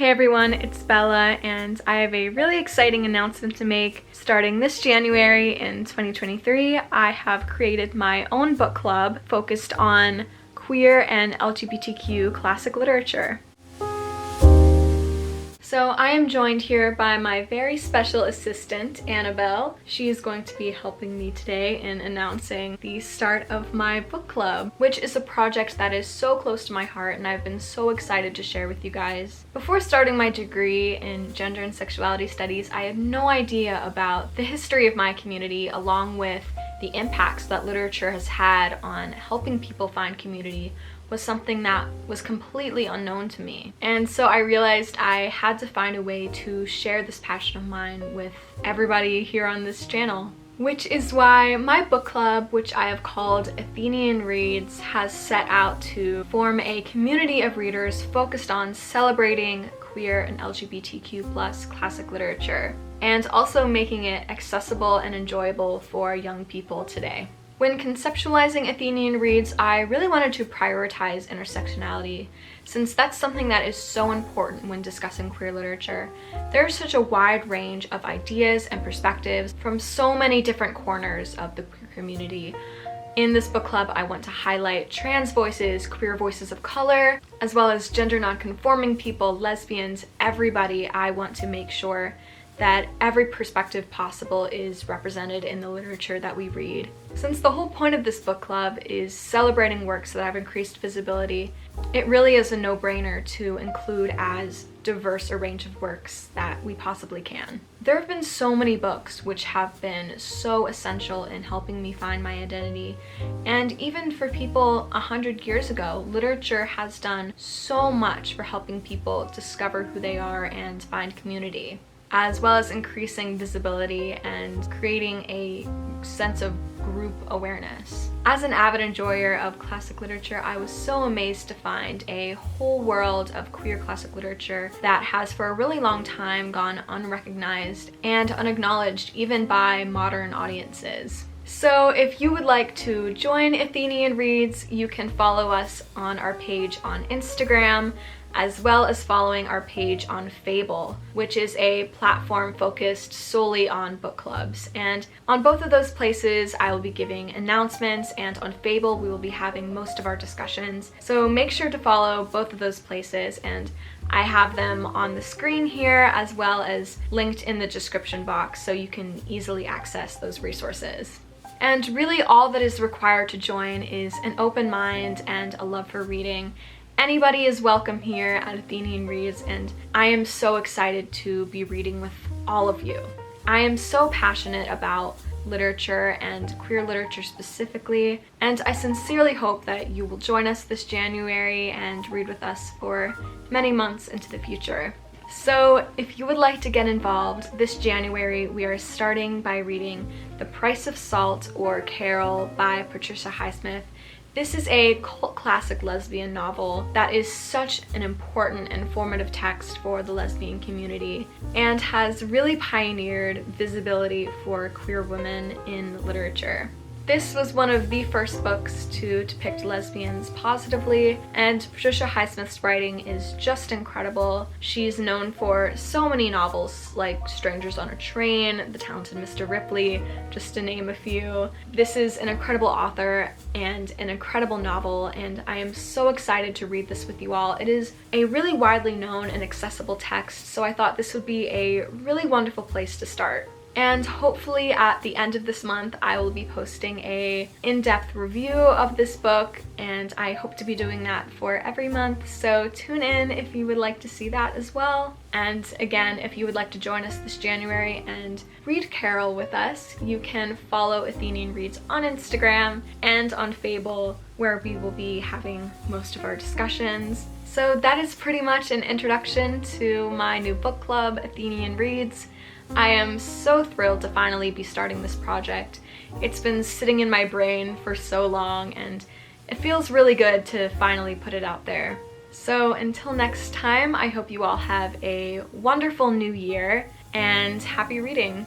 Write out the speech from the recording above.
Hey everyone, it's Bella, and I have a really exciting announcement to make. Starting this January in 2023, I have created my own book club focused on queer and LGBTQ classic literature. So I am joined here by my very special assistant, Annabelle. She is going to be helping me today in announcing the start of my book club, which is a project that is so close to my heart and I've been so excited to share with you guys. Before starting my degree in gender and sexuality studies, I had no idea about the history of my community along with the impacts that literature has had on helping people find community was something that was completely unknown to me. And so I realized I had to find a way to share this passion of mine with everybody here on this channel. Which is why my book club, which I have called Athenian Reads, has set out to form a community of readers focused on celebrating queer and LGBTQ+ classic literature, and also making it accessible and enjoyable for young people today. When conceptualizing Athenian Reads, I really wanted to prioritize intersectionality, since that's something that is so important when discussing queer literature. There's such a wide range of ideas and perspectives from so many different corners of the queer community. In this book club, I want to highlight trans voices, queer voices of color, as well as gender non-conforming people, lesbians, everybody. I want to make sure that every perspective possible is represented in the literature that we read. Since the whole point of this book club is celebrating works that have increased visibility, it really is a no-brainer to include as diverse a range of works that we possibly can. There have been so many books which have been so essential in helping me find my identity, and even for people 100 years ago, literature has done so much for helping people discover who they are and find community, as well as increasing visibility and creating a sense of group awareness. As an avid enjoyer of classic literature, I was so amazed to find a whole world of queer classic literature that has for a really long time gone unrecognized and unacknowledged even by modern audiences. So if you would like to join Athenian Reads, you can follow us on our page on Instagram, as well as following our page on Fable, which is a platform focused solely on book clubs. And on both of those places, I will be giving announcements, and on Fable, we will be having most of our discussions. So make sure to follow both of those places, and I have them on the screen here as well as linked in the description box so you can easily access those resources. And really all that is required to join is an open mind and a love for reading. Anybody is welcome here at Athenian Reads, and I am so excited to be reading with all of you. I am so passionate about literature and queer literature specifically, and I sincerely hope that you will join us this January and read with us for many months into the future. So if you would like to get involved, this January we are starting by reading The Price of Salt, or Carol, by Patricia Highsmith. This is a cult classic lesbian novel that is such an important and formative text for the lesbian community and has really pioneered visibility for queer women in literature. This was one of the first books to depict lesbians positively, and Patricia Highsmith's writing is just incredible. She's known for so many novels like Strangers on a Train, The Talented Mr. Ripley, just to name a few. This is an incredible author and an incredible novel, and I am so excited to read this with you all. It is a really widely known and accessible text, so I thought this would be a really wonderful place to start. And hopefully at the end of this month, I will be posting a in-depth review of this book, and I hope to be doing that for every month, so tune in if you would like to see that as well. And again, if you would like to join us this January and read Carol with us, you can follow Athenian Reads on Instagram and on Fable, where we will be having most of our discussions. So that is pretty much an introduction to my new book club, Athenian Reads. I am so thrilled to finally be starting this project. It's been sitting in my brain for so long, and it feels really good to finally put it out there. So until next time, I hope you all have a wonderful new year, and happy reading!